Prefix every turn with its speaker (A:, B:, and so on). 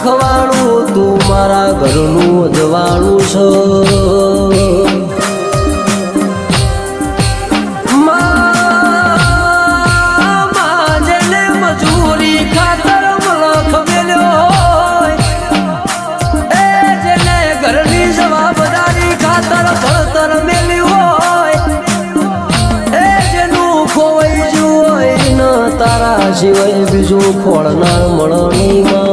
A: લખવાળું તું મારા ઘરનું અજવાળું છો જેને મજૂરી ખાતર મલખ મેલ્યો હોય એ જેને ઘરની જવાબદારી ખાતર ભણતર મેલ્યું હોય એ જેનું ખોવાઈ ગયું હોય ન તારા સિવાય બીજું ખોળનાર મળણીમાં